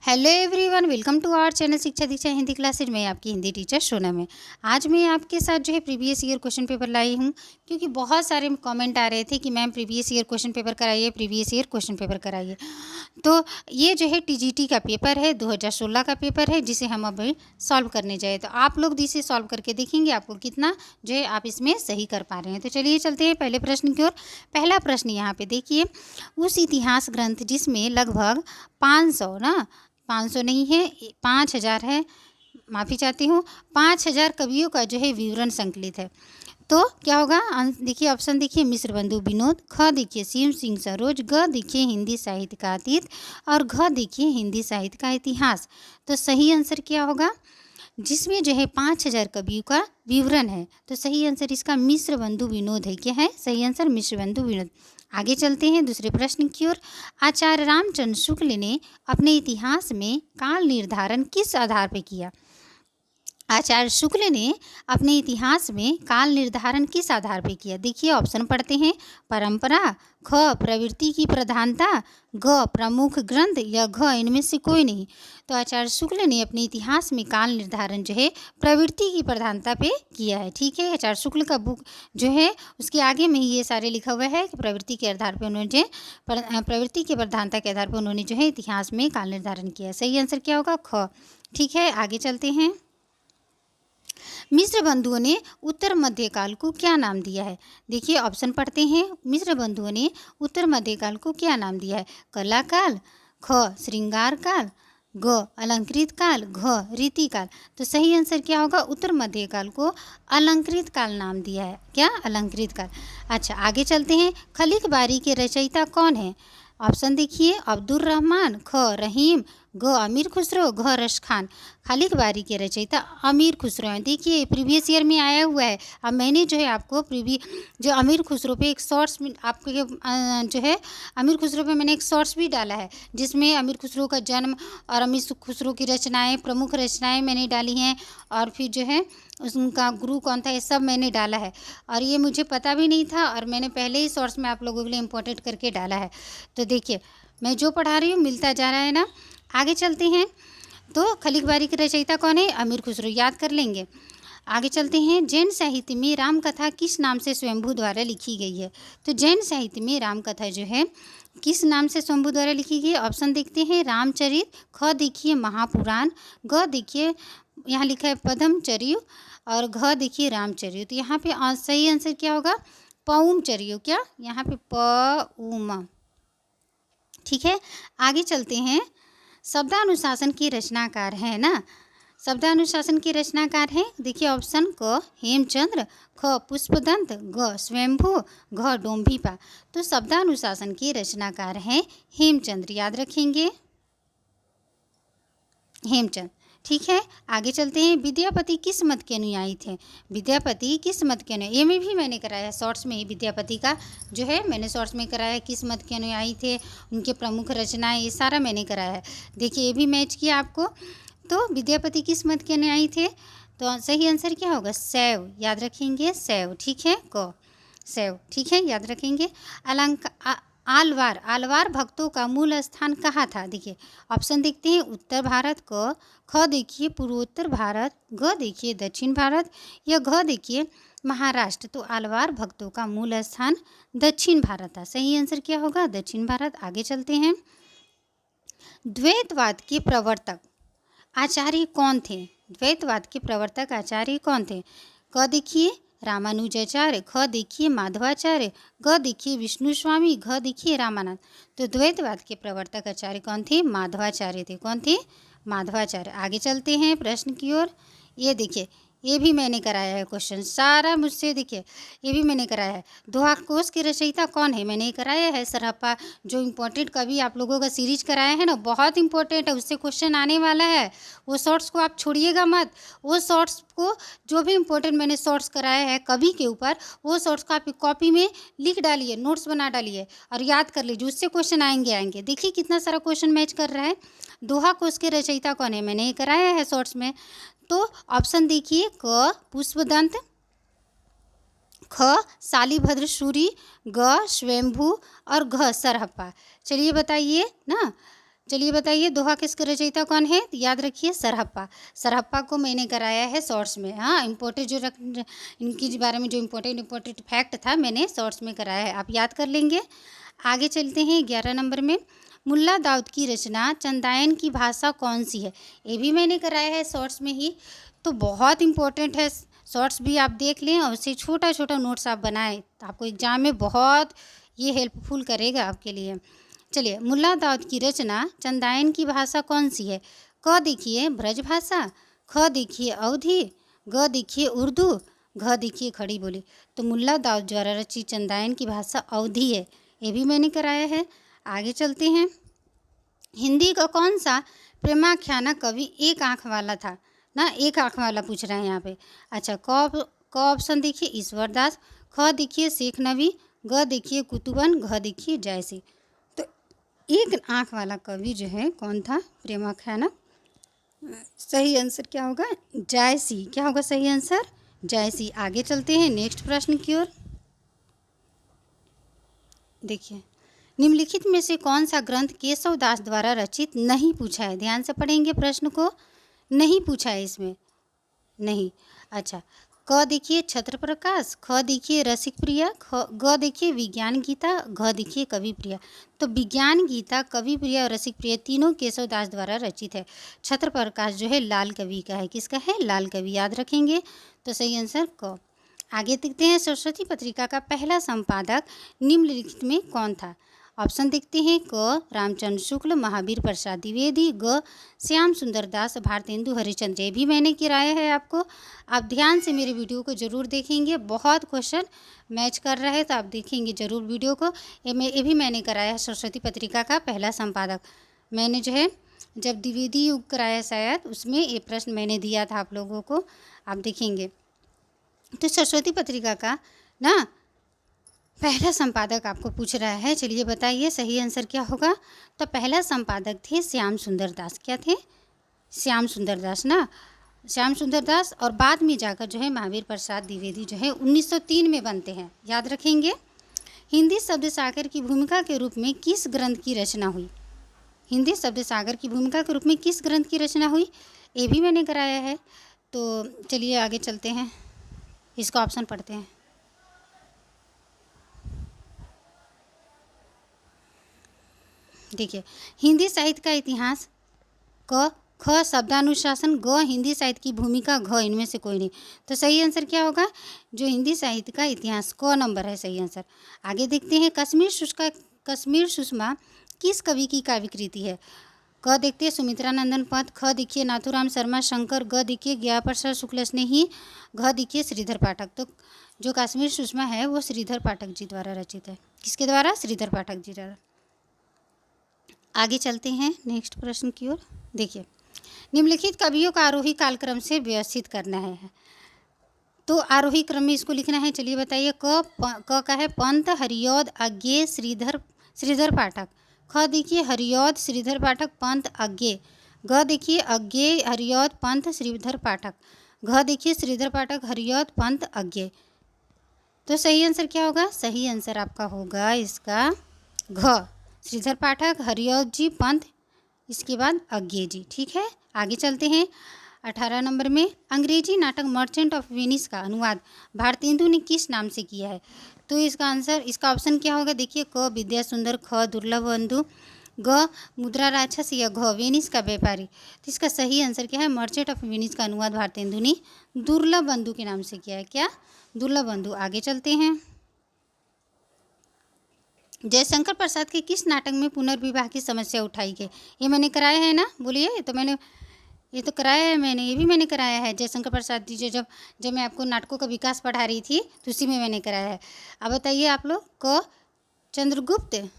Hello everyone, welcome to our channel Shiksha Diksha Hindi classes में आपकी Hindi teacher Sonam है। आज मैं आपके साथ जो है प्रीवियस ईयर क्वेश्चन पेपर लाई हूँ, क्योंकि बहुत सारे कमेंट आ रहे थे कि ma'am previous year question paper कराइए, प्रीवियस ईयर क्वेश्चन पेपर कराइए। तो ये जो है टीजीटी का पेपर है, 2016 का पेपर है, जिसे हम अभी सॉल्व करने जाए। तो आप लोग जिसे सॉल्व करके देखेंगे आपको कितना जो है आप इसमें सही कर पा रहे हैं। तो चलिए चलते हैं पहले प्रश्न की ओर। पहला प्रश्न यहाँ पे देखिए, उस इतिहास ग्रंथ जिसमें लगभग 500 ना 500 नहीं है, 5000 है, माफ़ी चाहती हूँ, 5000 कवियों का जो है विवरण संकलित है। तो क्या होगा? देखिए ऑप्शन देखिए, मिश्र बंधु विनोद, ख देखिए शिव सिंह सरोज, ग देखिए हिंदी साहित्य का अतीत और घ देखिए हिंदी साहित्य का इतिहास। तो सही आंसर क्या होगा? जिसमें जो है 5000 कवियों का विवरण है, तो सही आंसर इसका मिश्र बंधु विनोद है। क्या है सही आंसर? मिश्र बंधु विनोद। आगे चलते हैं दूसरे प्रश्न की ओर। आचार्य रामचंद्र शुक्ल ने अपने इतिहास में काल निर्धारण किस आधार पर किया? आचार्य शुक्ल ने अपने इतिहास में काल निर्धारण किस आधार पर किया? देखिए ऑप्शन पढ़ते हैं। परंपरा, ख प्रवृत्ति की प्रधानता, ग प्रमुख ग्रंथ या घ इनमें से कोई नहीं। तो आचार्य शुक्ल ने अपने इतिहास में काल निर्धारण जो है प्रवृत्ति की प्रधानता पे किया है। ठीक है, आचार्य शुक्ल का बुक जो है उसके आगे में ही ये सारे लिखा हुआ है कि प्रवृत्ति के आधार पर उन्होंने प्रवृत्ति की प्रधानता के आधार पर उन्होंने जो है इतिहास में काल निर्धारण किया। सही आंसर क्या होगा? ख। ठीक है, आगे चलते हैं। मिश्र बंधुओं ने उत्तर मध्यकाल को क्या नाम दिया है? देखिए ऑप्शन पढ़ते हैं। मिश्र बंधुओं ने उत्तर मध्यकाल को क्या नाम दिया है? कला काल, ख श्रृंगार काल, ग अलंकृत काल, घ रीति काल। तो सही आंसर क्या होगा? उत्तर मध्यकाल को अलंकृत काल नाम दिया है। क्या? अलंकृत काल। अच्छा, आगे चलते हैं। खलीक बारी के रचयिता कौन है? ऑप्शन देखिए, अब्दुल रहमान, ख रहीम, ग अमीर खुसरो, घ रश खान। खालिक बारी के रचयिता अमीर खुसरो हैं। देखिए प्रीवियस ईयर में आया हुआ है। अब मैंने जो है आपको जो अमीर खुसरो पे एक शॉर्ट्स आपके जो है अमीर खुसरो पे मैंने एक शॉर्ट्स भी डाला है, जिसमें अमीर खुसरो का जन्म और अमीर खुसरो की रचनाएं, प्रमुख रचनाएं मैंने डाली हैं, और फिर जो है उनका गुरु कौन था, ये सब मैंने डाला है। और ये मुझे पता भी नहीं था, और मैंने पहले ही शॉर्ट्स में आप लोगों के लिए इम्पोर्टेंट करके डाला है। तो देखिए मैं जो पढ़ा रही हूँ मिलता जा रहा है ना। आगे चलते हैं। तो खलीक बारी के रचयिता कौन है? अमीर खुसरो, याद कर लेंगे। आगे चलते हैं। जैन साहित्य में राम कथा किस नाम से स्वयंभू द्वारा लिखी गई है? तो जैन साहित्य में राम कथा जो है किस नाम से स्वयंभू द्वारा लिखी गई है? ऑप्शन देखते हैं। रामचरित, ख देखिए महापुराण, ग देखिए यहाँ लिखा है पद्मचर्य, और घ देखिए रामचर्य। तो यहाँ पे सही आंसर क्या होगा? पौमचर्य। क्या? यहाँ पे पौम। ठीक है, आगे चलते हैं। शब्दानुशासन के रचनाकार हैं ना, शब्दानुशासन के रचनाकार हैं। देखिए ऑप्शन क हेमचंद्र, ख पुष्पदंत, ग स्वयंभू, घ डोम्भिपा। तो शब्दानुशासन के रचनाकार हैं हेमचंद्र, याद रखेंगे, हेमचंद। ठीक है, आगे चलते हैं। विद्यापति किस मत के अनुयायी थे? विद्यापति किस मत के अनुयायी, ये में भी मैंने कराया है शॉर्ट्स में ही। विद्यापति का जो है मैंने शॉर्ट्स में कराया है, किस मत के अनुयायी थे, उनके प्रमुख रचनाएं, ये सारा मैंने कराया है। देखिए ये भी मैच किया आपको। तो विद्यापति किस मत के अनुयायी थे? तो सही आंसर क्या होगा? शैव, याद रखेंगे, शैव। ठीक है, क शैव। ठीक है, याद रखेंगे। आलवार, आलवार भक्तों का मूल स्थान कहाँ था? देखिए ऑप्शन देखते हैं। उत्तर भारत, क ख देखिए पूर्वोत्तर भारत, ग देखिए दक्षिण भारत, या घ देखिए महाराष्ट्र। तो आलवार भक्तों का मूल स्थान दक्षिण भारत था। सही आंसर क्या होगा? दक्षिण भारत। आगे चलते हैं। द्वैतवाद के प्रवर्तक आचार्य कौन थे? द्वैतवाद के प्रवर्तक आचार्य कौन थे? क देखिए रामानुजाचार्य, ख देखिए माधवाचार्य, ग देखिए विष्णु स्वामी, घ देखिए रामानंद। तो द्वैतवाद के प्रवर्तक आचार्य कौन थे? माधवाचार्य थे। कौन थे? माधवाचार्य। आगे चलते हैं प्रश्न की ओर। ये देखिए ये भी मैंने कराया है क्वेश्चन, सारा मुझसे, देखिए ये भी मैंने कराया है। दोहा कोश के रचयिता कौन है? मैंने कराया है सरहप्पा, जो इम्पोर्टेंट कवि आप लोगों का सीरीज कराया है ना, बहुत इंपॉर्टेंट है, उससे क्वेश्चन आने वाला है। वो शॉर्ट्स को आप छोड़िएगा मत। वो शॉर्ट्स को जो भी इम्पोर्टेंट मैंने शॉर्ट्स कराया है कवि के ऊपर, वो शॉर्ट्स को आप कॉपी में लिख डालिए, नोट्स बना डालिए और याद कर लीजिए, उससे क्वेश्चन आएंगे। देखिए कितना सारा क्वेश्चन मैच कर रहा है। दोहा कोश के रचयिता कौन है? मैंने कराया है शॉर्ट्स में। तो ऑप्शन देखिए। क पुष्पदंत, ख शालिभद्र सूरी, ग स्वयंभू और घ सरहप्पा। चलिए बताइए ना, चलिए बताइए, दोहा किसका रचयिता कौन है? तो याद रखिए सरहप्पा। सरहप्पा को मैंने कराया है शॉर्ट्स में। हाँ, इम्पोर्टेंट जो इनके बारे में जो इम्पोर्टेंट फैक्ट था मैंने शॉर्ट्स में कराया है, आप याद कर लेंगे। आगे चलते हैं 11 नंबर में। मुल्ला दाऊद की रचना चंदायन की भाषा कौन सी है? ये भी मैंने कराया है शॉर्ट्स में ही, तो बहुत इम्पोर्टेंट है। शॉर्ट्स भी आप देख लें और उससे छोटा छोटा नोट्स आप बनाएं, तो आपको एग्जाम में बहुत ये हेल्पफुल करेगा आपके लिए। चलिए, मुल्ला दाऊद की रचना चंदायन की भाषा कौन सी है? क देखिए ब्रज भाषा, ख देखिए अवधी, ग देखिए उर्दू, घ देखिए खड़ी बोली। तो मुल्ला दाऊद द्वारा रचित चंदायन की भाषा अवधी है, ये भी मैंने कराया है। आगे चलते हैं। हिंदी का कौन सा प्रेमाख्याना कवि एक आँख वाला था? ना, एक आँख वाला पूछ रहे हैं यहाँ पे। अच्छा, क ऑप्शन देखिए ईश्वर दास, ख देखिए शेख नबी, ग देखिए कुतुबन, घ देखिए जयसी। तो एक आँख वाला कवि जो है कौन था प्रेमाख्याना? सही आंसर क्या होगा? जयसी। क्या होगा सही आंसर? जयसी। आगे चलते हैं नेक्स्ट प्रश्न की ओर। देखिए, निम्नलिखित में से कौन सा ग्रंथ केशव दास द्वारा रचित नहीं पूछा है? ध्यान से पढ़ेंगे प्रश्न को, नहीं पूछा है इसमें, नहीं। अच्छा, क देखिए छत्र प्रकाश, ख देखिए रसिक प्रिया, ग देखिए विज्ञान गीता, घ देखिए कवि प्रिया। तो विज्ञान गीता, कवि प्रिया और रसिक प्रिया तीनों केशव दास द्वारा रचित है। छत्र प्रकाश जो है लाल कवि का है। किसका है? लाल कवि, याद रखेंगे। तो सही आंसर क। आगे देखते हैं, सरस्वती पत्रिका का पहला संपादक निम्नलिखित में कौन था? ऑप्शन देखते हैं। क रामचंद्र शुक्ल, महावीर प्रसाद द्विवेदी, ग श्याम सुंदर दास, भारतेंदु हरिश्चंद्र। ये भी मैंने कराया है आपको। आप ध्यान से मेरे वीडियो को ज़रूर देखेंगे, बहुत क्वेश्चन मैच कर रहा है, तो आप देखेंगे ज़रूर वीडियो को। ये भी मैंने कराया है सरस्वती पत्रिका का पहला संपादक। मैंने जो है जब द्विवेदी युग कराया शायद, उसमें ये प्रश्न मैंने दिया था आप लोगों को, आप देखेंगे। तो सरस्वती पत्रिका का ना पहला संपादक आपको पूछ रहा है। चलिए बताइए सही आंसर क्या होगा? तो पहला संपादक थे श्याम सुंदर दास। क्या थे? श्याम सुंदर दास ना, श्याम सुंदर दास। और बाद में जाकर जो है महावीर प्रसाद द्विवेदी जो है 1903 में बनते हैं, याद रखेंगे। हिंदी शब्द सागर की भूमिका के रूप में किस ग्रंथ की रचना हुई? हिंदी शब्द सागर की भूमिका के रूप में किस ग्रंथ की रचना हुई? ये भी मैंने कराया है। तो चलिए आगे चलते हैं, इसका ऑप्शन पढ़ते हैं। देखिए, हिंदी साहित्य का इतिहास, क ख शब्दानुशासन, ग हिंदी साहित्य की भूमिका, घ इनमें से कोई नहीं। तो सही आंसर क्या होगा? जो हिंदी साहित्य का इतिहास, क नंबर है सही आंसर। आगे देखते हैं, कश्मीर सुषमा किस कवि की काव्य कृति है? क देखते हैं सुमित्रा नंदन पंत, ख देखिए नाथुराम शर्मा शंकर, ग देखिए ज्ञा प्रसाद शुक्ल स्नेही, घ देखिए श्रीधर पाठक। तो जो कश्मीर सुषमा है वो श्रीधर पाठक जी द्वारा रचित है। किसके द्वारा? श्रीधर पाठक जी द्वारा। आगे चलते हैं नेक्स्ट प्रश्न की ओर। देखिए, निम्नलिखित कवियों का आरोही कालक्रम से व्यवस्थित करना है, तो आरोही क्रम में इसको लिखना है। चलिए बताइए, क का है पंत, हरिऔध, अज्ञेय, श्रीधर पाठक। ख देखिए हरिऔध, श्रीधर पाठक, पंत, अज्ञेय। ग देखिए अज्ञेय, हरिऔध, पंत, श्रीधर पाठक। घ देखिए श्रीधर पाठक, हरिऔध, पंत, अज्ञेय। तो सही आंसर क्या होगा? सही आंसर आपका होगा इसका घ, श्रीधर पाठक, हरिऔध जी, पंत, इसके बाद अज्ञेय जी। ठीक है, आगे चलते हैं। 18 नंबर में, अंग्रेजी नाटक मर्चेंट ऑफ वेनिस का अनुवाद भारतेंदु ने किस नाम से किया है? तो इसका आंसर, इसका ऑप्शन क्या होगा? देखिए, क विद्या सुंदर, ख दुर्लभ बंधु, ग मुद्रा राक्षस, या घ वेनिस का व्यापारी। तो इसका सही आंसर क्या है? मर्चेंट ऑफ वेनिस का अनुवाद भारतेंदु ने दुर्लभ बंधु के नाम से किया है। क्या? दुर्लभ बंधु। आगे चलते हैं। जयशंकर प्रसाद के किस नाटक में पुनर्विवाह की समस्या उठाई गई? ये मैंने कराया है ना, बोलिए। ये तो कराया है मैंने, ये भी मैंने कराया है। जयशंकर प्रसाद जी जब मैं आपको नाटकों का विकास पढ़ा रही थी, तो उसी में मैंने कराया है। अब बताइए आप लोग, क चंद्रगुप्त।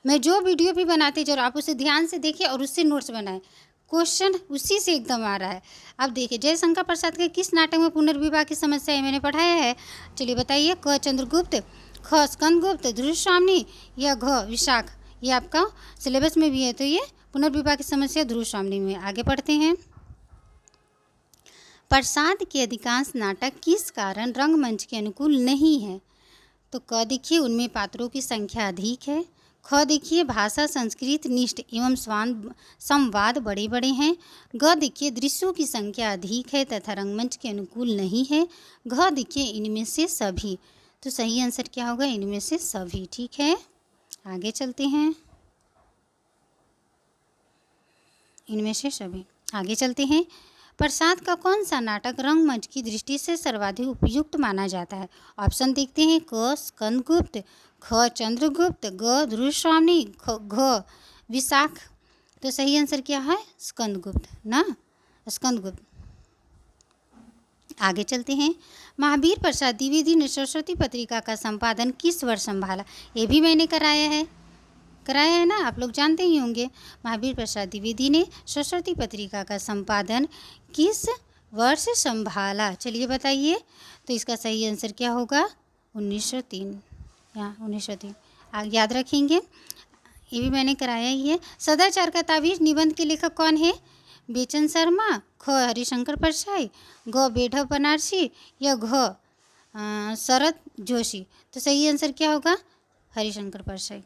मैं जो वीडियो भी बनाती जरूर आप उसे ध्यान से देखिए और उससे नोट्स बनाएं, क्वेश्चन उसी से एकदम आ रहा है। अब देखिए, जयशंकर प्रसाद के किस नाटक में पुनर्विवाह की समस्या है? मैंने पढ़ाया है। चलिए बताइए, क चंद्रगुप्त, ख स्कंदगुप्त, ध्रुवस्वामिनी, या घ विशाख। ये आपका सिलेबस में भी है, तो ये पुनर्विवाह की समस्या ध्रुवस्वामिनी में। आगे पढ़ते हैं। प्रसाद के अधिकांश नाटक किस कारण रंगमंच के अनुकूल नहीं है? तो क देखिए, उनमें पात्रों की संख्या अधिक है, ख देखिए भाषा संस्कृत निष्ठ एवं संवाद बड़े बड़े हैं। ग देखिए दृश्यों की संख्या अधिक है तथा रंगमंच के अनुकूल नहीं है। घ देखिए इनमें से सभी। तो सही आंसर क्या होगा? इनमें से सभी। ठीक है, आगे चलते हैं। इनमें से सभी। आगे चलते हैं। प्रसाद का कौन सा नाटक रंगमंच की दृष्टि से सर्वाधिक उपयुक्त माना जाता है? ऑप्शन देखते हैं। क स्कंदगुप्त, ख चंद्रगुप्त, ग ध्रुवस्वामी, घ विशाख। तो सही आंसर क्या है? स्कंदगुप्त ना, स्कंदगुप्त। आगे चलते हैं। महावीर प्रसाद द्विवेदी ने सरस्वती पत्रिका का संपादन किस वर्ष संभाला? ये भी मैंने कराया है ना, आप लोग जानते ही होंगे। महावीर प्रसाद द्विवेदी ने सरस्वती पत्रिका का संपादन किस वर्ष संभाला? चलिए बताइए। तो इसका सही आंसर क्या होगा? 1903। यहाँ 1903 याद रखेंगे, ये भी मैंने कराया ही है। सदाचार का ताबीज निबंध के लेखक कौन है? बेचन शर्मा, ख हरिशंकर परसाई, ग बेढव बनारसी या घ शरद जोशी। तो सही आंसर क्या होगा? हरिशंकर परसाई।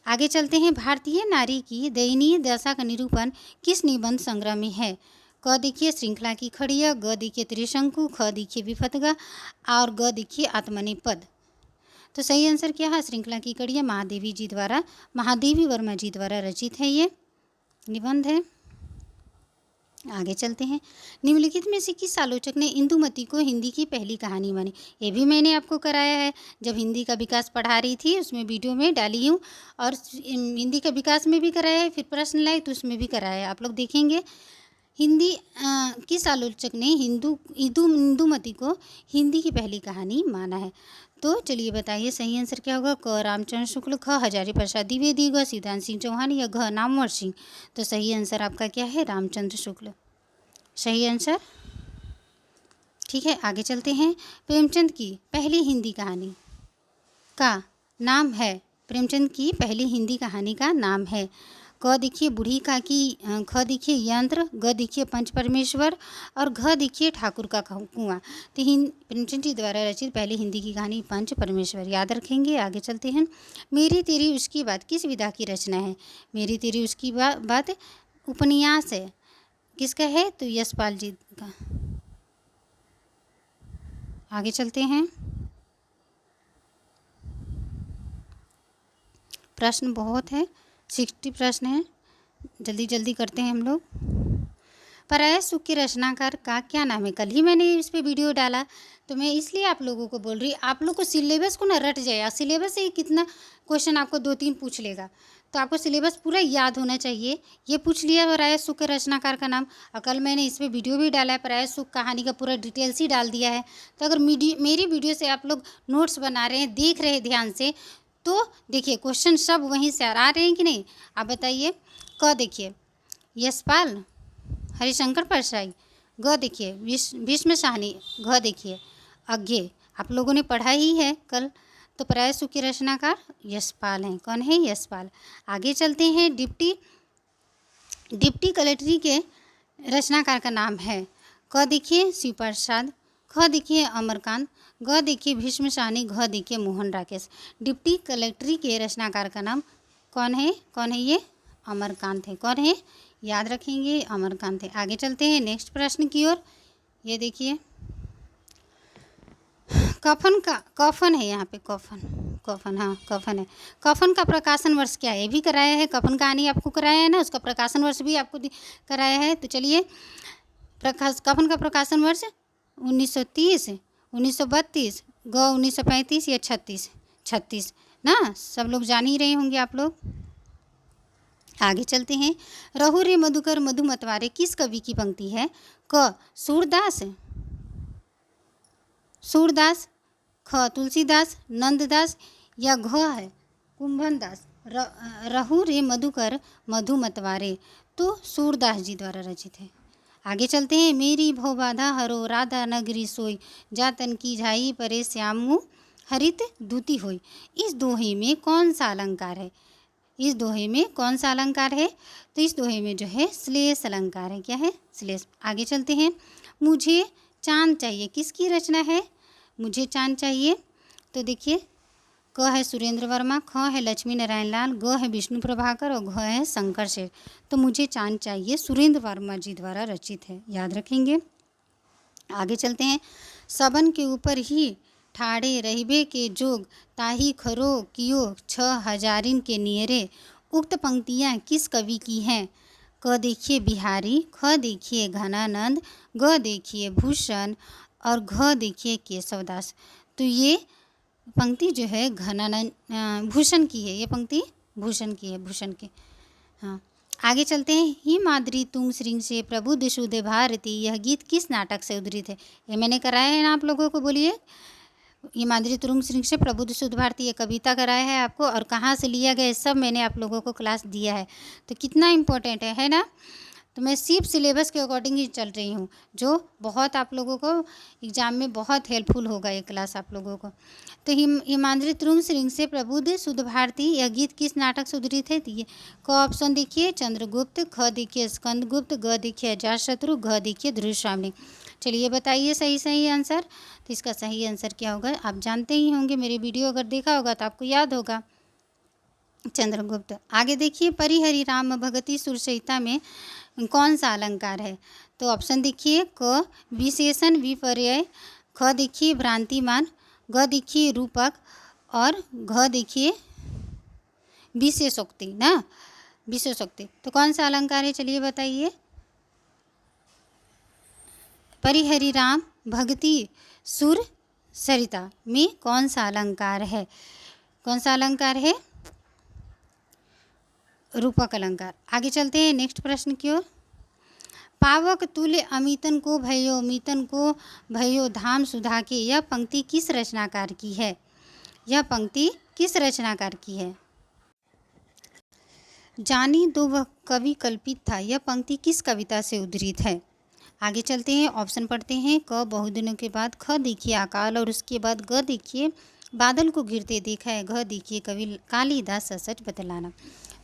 आगे चलते हैं। भारतीय नारी की दयनीय दशा का निरूपण किस निबंध संग्रह में है? क देखिए श्रृंखला की खड़िया, ग देखिए त्रिशंकु, ख देखिए विफतगा और ग देखिए आत्मनेपद। तो सही आंसर क्या है? श्रृंखला की कड़िया महादेवी वर्मा जी द्वारा रचित है, ये निबंध है। आगे चलते हैं। निम्नलिखित में से किस आलोचक ने इंदुमती को हिंदी की पहली कहानी मानी? ये भी मैंने आपको कराया है, जब हिंदी का विकास पढ़ा रही थी उसमें वीडियो में डाली हूँ, और हिंदी का विकास में भी कराया है, फिर प्रश्न लाए तो उसमें भी कराया है, आप लोग देखेंगे। हिंदी किस आलोचक ने इंदुमती को हिंदी की पहली कहानी माना है? तो चलिए बताइए सही आंसर क्या होगा? क रामचंद्र शुक्ल, ख हजारी प्रसाद द्विवेदी, ग सिद्धांत सिंह चौहान या घ नामवर सिंह। तो सही आंसर आपका क्या है? रामचंद्र शुक्ल, सही आंसर। ठीक है, आगे चलते हैं। प्रेमचंद की पहली हिंदी कहानी का नाम है? प्रेमचंद की पहली हिंदी कहानी का नाम है? क देखिए बूढ़ी काकी, ख देखिए यंत्र, ग देखिए पंच परमेश्वर और घ देखिए ठाकुर का कुआं। तो प्रेमचंद जी द्वारा रचित पहली हिंदी की कहानी पंच परमेश्वर, याद रखेंगे। आगे चलते हैं। मेरी तेरी उसकी बात किस विधा की रचना है? मेरी तेरी उसकी बात उपन्यास है, किसका है? तो यशपाल जी का। आगे चलते हैं। प्रश्न बहुत है, 60 प्रश्न है, जल्दी जल्दी करते हैं हम लोग। पराया सुख के रचनाकार का क्या नाम है? कल ही मैंने इस पे वीडियो डाला, तो मैं इसलिए आप लोगों को बोल रही, आप लोग को सिलेबस को ना रट जाए। सिलेबस से कितना क्वेश्चन आपको 2-3 पूछ लेगा, तो आपको सिलेबस पूरा याद होना चाहिए। ये पूछ लिया पराया सुख के रचनाकार का नाम, और कल मैंने इस पर वीडियो भी डाला है, पराया सुख कहानी का पूरा डिटेल्स ही डाल दिया है। तो अगर मेरी वीडियो से आप लोग नोट्स बना रहे हैं, देख रहे हैं ध्यान से, तो देखिए क्वेश्चन सब वहीं से आ रहे हैं कि नहीं, आप बताइए। क देखिए यशपाल हरिशंकर परसाई, ग देखिए भीष्म साहनी, घ देखिए अज्ञे, आप लोगों ने पढ़ा ही है कल। तो पराया सुख के रचनाकार यशपाल हैं। कौन है? यशपाल। आगे चलते हैं। डिप्टी कलेक्ट्री के रचनाकार का नाम है? क देखिए शिव प्रसाद, ख देखिए अमरकांत, ग देखिए भीष्म साहनी, घ देखिए मोहन राकेश। डिप्टी कलेक्ट्री के रचनाकार का नाम कौन है? कौन है ये? अमरकांत है। कौन है? याद रखेंगे, अमरकांत है। आगे चलते हैं नेक्स्ट प्रश्न की ओर। ये देखिए कफन है यहाँ पे, कफन, हाँ कफन है। कफन का प्रकाशन वर्ष क्या है? ये भी कराया है, कफन कहानी आपको कराया है ना, उसका प्रकाशन वर्ष भी आपको कराया है। तो चलिए कफन का प्रकाशन वर्ष 1930, 1932, ग 1935 या 36 ना, सब लोग जान ही रहे होंगे आप लोग। आगे चलते हैं। रहु रे मधुकर मधु मतवारे किस कवि की पंक्ति है? क सूरदास, ख तुलसीदास, नंददास या घ है कुंभन दास। रहु रे मधुकर मधु मतवारे तो सूरदास जी द्वारा रचित है। आगे चलते हैं। मेरी भव बाधा हरो राधा नगरी सोई, जातन की झाई परे श्यामु हरित दूती होई। इस दोहे में कौन सा अलंकार है? इस दोहे में कौन सा अलंकार है? तो इस दोहे में जो है श्लेष अलंकार है। क्या है? श्लेष। आगे चलते हैं। मुझे चांद चाहिए किसकी रचना है? मुझे चांद चाहिए, तो देखिए क क है सुरेंद्र वर्मा, ख है लक्ष्मी नारायण लाल, ग है विष्णु प्रभाकर और घ है शंकर शेठ। तो मुझे चांद चाहिए सुरेंद्र वर्मा जी द्वारा रचित है, याद रखेंगे। आगे चलते हैं। सबन के ऊपर ही ठाड़े रहिबे के जोग, ताही खरो कियो 6,000 के नियरे। उक्त पंक्तियाँ किस कवि की हैं? क देखिए बिहारी, ख देखिए घनानंद, ग देखिए भूषण और घ देखिए केशवदास। तो ये पंक्ति जो है घनानंद भूषण की है, ये पंक्ति भूषण की है, भूषण की। हाँ, आगे चलते हैं। ही माद्री तुंग श्रृंग से प्रबुद्ध शुद्ध भारती, यह गीत किस नाटक से उद्धृत है? ये मैंने कराया है ना आप लोगों को, बोलिए। ये माधुरी तुरुंग श्रृंग से प्रबुद्ध शुद्ध भारती, ये कविता कराया है आपको, और कहाँ से लिया गया सब मैंने आप लोगों को क्लास दिया है। तो कितना इम्पोर्टेंट है ना। तो मैं सिर्फ सिलेबस के अकॉर्डिंग ही चल रही हूँ, जो बहुत आप लोगों को एग्ज़ाम में बहुत हेल्पफुल होगा ये क्लास आप लोगों को। तो हिमाद्री तुरुंग श्रृंग से प्रबुद्ध शुद्ध भारती, यह गीत किस नाटक से उद्धृत है? तो ये क ऑप्शन देखिए चंद्रगुप्त, ख देखिए स्कंदगुप्त, ग देखिए अजातशत्रु, घ देखिए धृतराष्ट्र। चलिए बताइए सही आंसर। तो इसका सही आंसर क्या होगा? आप जानते ही होंगे, मेरी वीडियो अगर देखा होगा तो आपको याद होगा, चंद्रगुप्त। आगे देखिए, परिहरि राम भगति सुरसहिता में कौन सा अलंकार है? तो ऑप्शन देखिए क विशेषण विपर्यय, ख देखिए भ्रांतिमान, ग देखिए रूपक और घ देखिए विशेषोक्ति ना, विशेषोक्ति। तो कौन सा अलंकार है? चलिए बताइए। परिहरि राम भगति सुर सरिता में कौन सा अलंकार है? कौन सा अलंकार है? रूपक अलंकार। आगे चलते हैं नेक्स्ट प्रश्न की ओर। पावक तुल्य अमितन को भयो, मीतन को भयो धाम सुधा के, यह पंक्ति किस रचनाकार की है? यह पंक्ति किस रचनाकार की है? जानी दो वह कवि कल्पित था, यह पंक्ति किस कविता से उद्धृत है? आगे चलते हैं, ऑप्शन पढ़ते हैं। क बहुदिनों के बाद, ख देखिए अकाल और उसके बाद ग देखिए बादल को घिरते देखा है, घ देखिए कवि कालिदास सच बतलाना।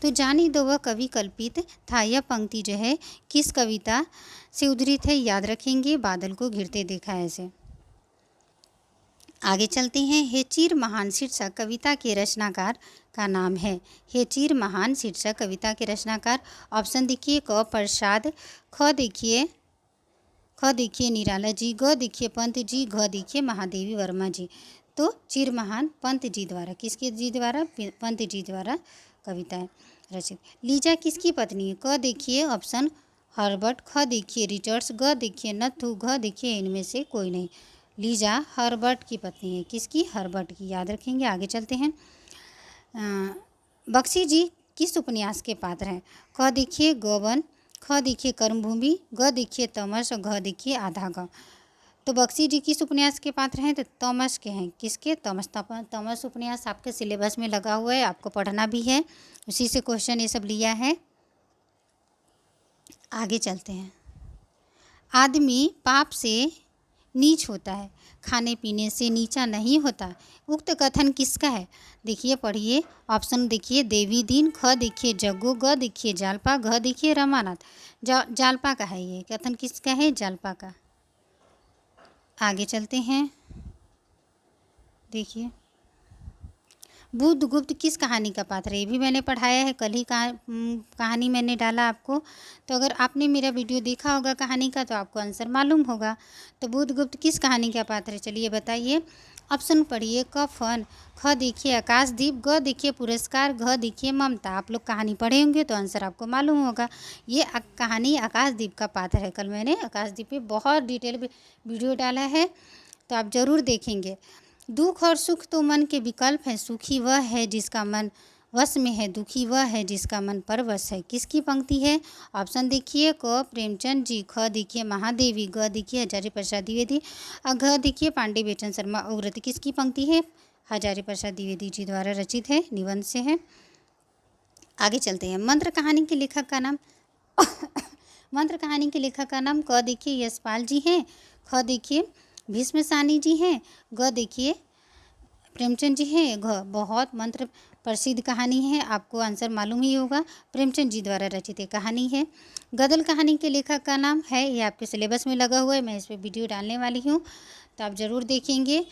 तो जानी दो वह कवि कल्पित था, यह पंक्ति जो है किस कविता से उद्धृत है? याद रखेंगे, बादल को घिरते देखा है से। आगे चलते हैं। हे चीर महान शीर्षक कविता के रचनाकार का नाम है। हे चीर महान शीर्षक कविता के रचनाकार, ऑप्शन देखिए क प्रसाद, ख देखिए निराला जी, ग देखिए पंत जी, घ देखिए महादेवी वर्मा जी। तो चीर महान पंत जी द्वारा, किसके जी द्वारा? पंत जी द्वारा कविता है रचित। लीजा किसकी पत्नी है? क देखिए ऑप्शन हर्बर्ट, ख देखिए रिचर्ड्स, ग देखिए नथु, घ देखिए इनमें से कोई नहीं। लीजा हर्बर्ट की पत्नी है, किसकी? हर्बर्ट की, याद रखेंगे। आगे चलते हैं। बख्शी जी किस उपन्यास के पात्र हैं? क देखिए गबन, ख देखिए कर्मभूमि, ग देखिए तमस और घ देखिए आधा गाँव। तो बख्शी जी किस उपन्यास के पात्र हैं? तो तमस के हैं। किसके? तमस। तमस उपन्यास आपके सिलेबस में लगा हुआ है, आपको पढ़ना भी है, उसी से क्वेश्चन ये सब लिया है। आगे चलते हैं। आदमी पाप से नीच होता है, खाने पीने से नीचा नहीं होता, उक्त कथन किसका है? देखिए पढ़िए। ऑप्शन देखिए देवी दीन, ख देखिए जग्गू, ग देखिए जालपा, घ देखिए रमानाथ। जालपा का है ये कथन, किसका है? जालपा का। आगे चलते हैं। देखिए बुद्धगुप्त किस कहानी का पात्र है? ये भी मैंने पढ़ाया है, कल ही कहानी मैंने डाला आपको। तो अगर आपने मेरा वीडियो देखा होगा कहानी का तो आपको आंसर मालूम होगा। तो बुद्धगुप्त किस कहानी का पात्र है? चलिए बताइए। ऑप्शन पढ़िए। क फन, ख देखिए आकाशदीप, ग देखिए पुरस्कार, घ देखिए ममता। आप लोग कहानी पढ़े होंगे तो आंसर आपको मालूम होगा। ये कहानी आकाशदीप का पात्र है। कल मैंने आकाशदीप पे बहुत डिटेल वीडियो डाला है, तो आप ज़रूर देखेंगे। दुख और सुख तो मन के विकल्प हैं, सुखी वह है जिसका मन वश में है, दुखी वह है जिसका मन परवश है। किसकी पंक्ति है? ऑप्शन देखिए। क प्रेमचंद जी, ख देखिए महादेवी, ग देखिए हजारी प्रसाद द्विवेदी और घ देखिए पांडे बेचन शर्मा उग्रत। किसकी पंक्ति है? हजारी प्रसाद द्विवेदी जी द्वारा रचित है, निबंध से है। आगे चलते हैं। मंत्र कहानी के लेखक का नाम मंत्र कहानी के लेखक का नाम क देखिए यशपाल जी हैं, ख देखिए भीष्म सानी जी हैं, ग देखिए प्रेमचंद जी हैं, घ बहुत मंत्र प्रसिद्ध कहानी है, आपको आंसर मालूम ही होगा, प्रेमचंद जी द्वारा रचित कहानी है। गदल कहानी के लेखक का नाम है, ये आपके सिलेबस में लगा हुआ है, मैं इस पर वीडियो डालने वाली हूँ, तो आप ज़रूर देखेंगे।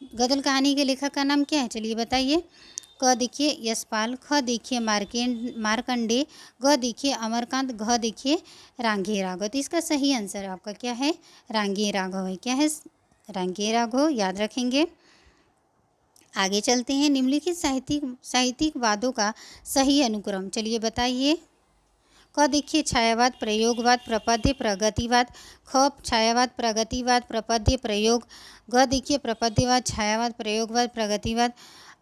गदल कहानी के लेखक का नाम क्या है, चलिए बताइए। क देखिए यशपाल, ख देखिए मार्कंडे, ग देखिए अमरकांत, घ देखिए रांगे राघव। तो इसका सही आंसर आपका क्या है, रांगे राघव है। क्या है, रांगे राघव, याद रखेंगे। आगे चलते हैं। निम्नलिखित साहित्यिक वादों का सही अनुक्रम, चलिए बताइए। क देखिए छायावाद, प्रयोगवाद, प्रपद्य, प्रगतिवाद। ख छायावाद, प्रगतिवाद, प्रपद्य, प्रयोग। ग देखिए प्रपद्यवाद, छायावाद, प्रयोगवाद, प्रगतिवाद।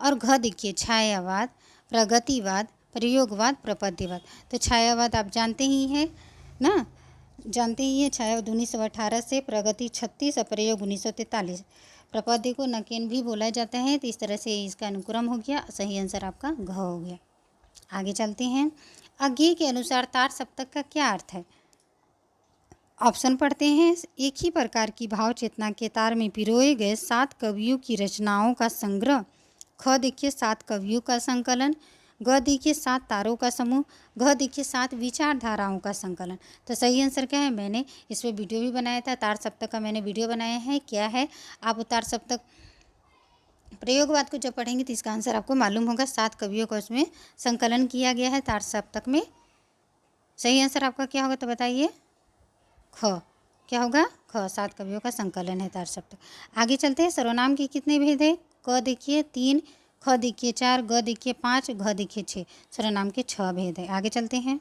और घ देखिए छायावाद, प्रगतिवाद, प्रयोगवाद, प्रपद्यवाद। तो छायावाद आप जानते ही हैं ना, जानते ही हैं। छायावाद 1918 से, प्रगति 36 और प्रयोग 1943। प्रपद्य को नकेन भी बोला जाता है। तो इस तरह से इसका अनुक्रम हो गया। सही आंसर आपका घ हो गया। आगे चलते हैं। अज्ञेय के अनुसार तार सप्तक का क्या अर्थ है। ऑप्शन पढ़ते हैं। एक ही प्रकार की भाव चेतना के तार में पिरोए गए 7 कवियों की रचनाओं का संग्रह। ख देखिए 7 कवियों का संकलन। ग देखिए 7 तारों का समूह। घ देखिए 7 विचारधाराओं का संकलन। तो सही आंसर क्या है, मैंने इस पर वीडियो भी बनाया था, तार सप्तक का मैंने वीडियो बनाया है। क्या है, आप तार सप्तक प्रयोगवाद को जब पढ़ेंगे तो इसका आंसर आपको मालूम होगा। 7 कवियों का उसमें संकलन किया गया है तार सप्तक में। सही आंसर आपका क्या होगा, तो बताइए। ख, क्या होगा, ख, 7 कवियों का संकलन है तार सप्तक। आगे चलते हैं। सर्वनाम के कितने भेद है। क देखिए 3, ख देखिए 4, ग देखिए 5, घ देखिए 6। सर्वनाम के 6 भेद है। आगे चलते हैं।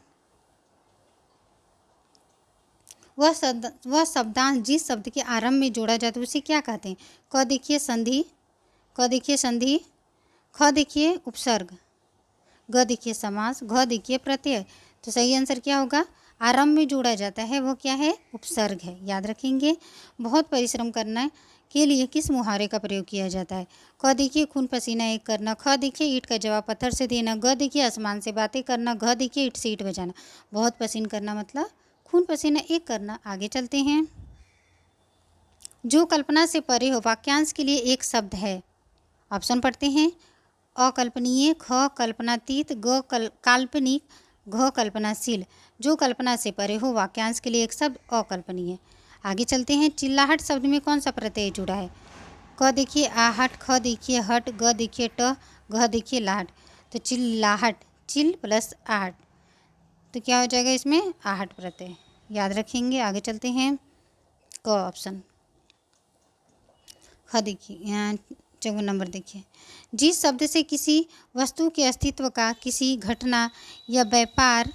वह शब्दांश जिस शब्द के आरंभ में जोड़ा जाता है उसे क्या कहते हैं। क देखिए संधि, क देखिए संधि, ख देखिए उपसर्ग, ग देखिए समास, घ देखिए प्रत्यय। तो सही आंसर क्या होगा, आरंभ में जोड़ा जाता है वो क्या है, उपसर्ग है। याद रखेंगे। बहुत परिश्रम करना के लिए किस मुहावरे का प्रयोग किया जाता है। क देखिए खून पसीना एक करना, ख देखिए ईंट का जवाब पत्थर से देना, ग देखिए आसमान से बातें करना, घ देखिए ईंट से ईंट बजाना। बहुत पसीना करना मतलब खून पसीना एक करना। आगे चलते हैं। जो कल्पना से परे हो वाक्यांश के लिए एक शब्द है। ऑप्शन पढ़ते हैं। अकल्पनीय, ख कल्पनातीत, ग काल्पनिक, घ कल्पनाशील। जो कल्पना से परे हो वाक्यांश के लिए एक शब्द अकल्पनीय। आगे चलते हैं। चिल्लाहट शब्द में कौन सा प्रत्यय जुड़ा है। क देखिए आहट, ख देखिए हट, ग देखिए ट, घ देखिए लाहट। तो चिल्लाहट, चिल प्लस आहट, तो क्या हो जाएगा इसमें, आहट प्रत्यय। याद रखेंगे। आगे चलते हैं। क ऑप्शन। ख देखिए 54 नंबर देखिए। जिस शब्द से किसी वस्तु के अस्तित्व का, किसी घटना या व्यापार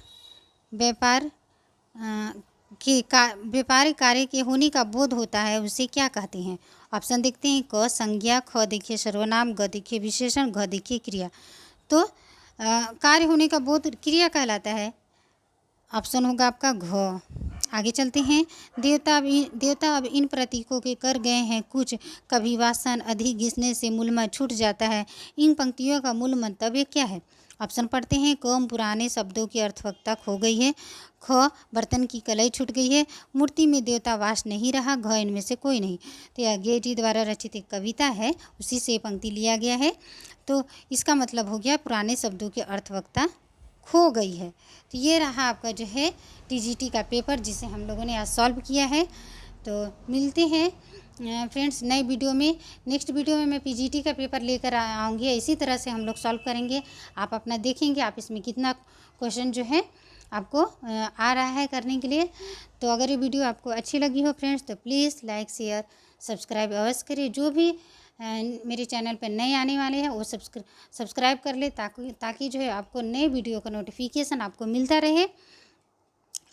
के व्यापारिक कार्य के होने का बोध होता है उसे क्या कहते हैं। ऑप्शन देखते हैं। क संज्ञा, ख देखिए सर्वनाम, ग देखिए विशेषण, घ देखिए क्रिया। तो कार्य होने का बोध क्रिया कहलाता है। ऑप्शन होगा आपका घ। आगे चलते हैं। देवता अब इन प्रतीकों के कर गए हैं कुछ, कभी वासन अधिक घिसने से मूल में छूट जाता है। इन पंक्तियों का मूल मंतव्य क्या है। ऑप्शन पढ़ते हैं। क पुराने शब्दों की अर्थवत्ता खो गई है। ख बर्तन की कलई छूट गई है। मूर्ति में देवता वास नहीं रहा। घ इनमें से कोई नहीं। तो यह गेय जी द्वारा रचित एक कविता है, उसी से पंक्ति लिया गया है। तो इसका मतलब हो गया पुराने शब्दों की अर्थवत्ता खो गई है। तो ये रहा आपका जो है टीजीटी का पेपर, जिसे हम लोगों ने आज सॉल्व किया है। तो मिलते हैं फ्रेंड्स नए वीडियो में। नेक्स्ट वीडियो में मैं पीजीटी का पेपर लेकर आऊँगी। इसी तरह से हम लोग सॉल्व करेंगे। आप अपना देखेंगे आप इसमें कितना क्वेश्चन जो है आपको आ रहा है करने के लिए। तो अगर ये वीडियो आपको अच्छी लगी हो फ्रेंड्स, तो प्लीज़ लाइक शेयर सब्सक्राइब अवश्य करिए। जो भी मेरे चैनल पर नए आने वाले हैं वो सब्सक्राइब कर ले, ताकि जो है आपको नए वीडियो का नोटिफिकेशन आपको मिलता रहे।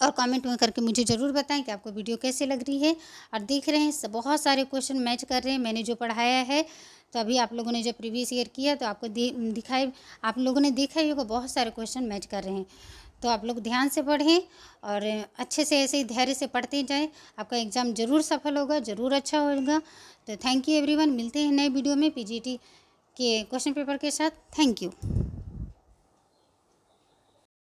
और कमेंट में करके मुझे ज़रूर बताएं कि आपको वीडियो कैसे लग रही है। और देख रहे हैं बहुत सारे क्वेश्चन मैच कर रहे हैं मैंने जो पढ़ाया है। तो अभी आप लोगों ने जब प्रीवियस ईयर किया तो आपको दिखाई, आप लोगों ने देखा ही होगा बहुत सारे क्वेश्चन मैच कर रहे हैं। तो आप लोग ध्यान से पढ़ें और अच्छे से ऐसे ही धैर्य से पढ़ते जाएं। आपका एग्ज़ाम ज़रूर सफल होगा, ज़रूर अच्छा होगा। तो थैंक यू एवरीवन। मिलते हैं नए वीडियो में पीजीटी के क्वेश्चन पेपर के साथ। Thank you.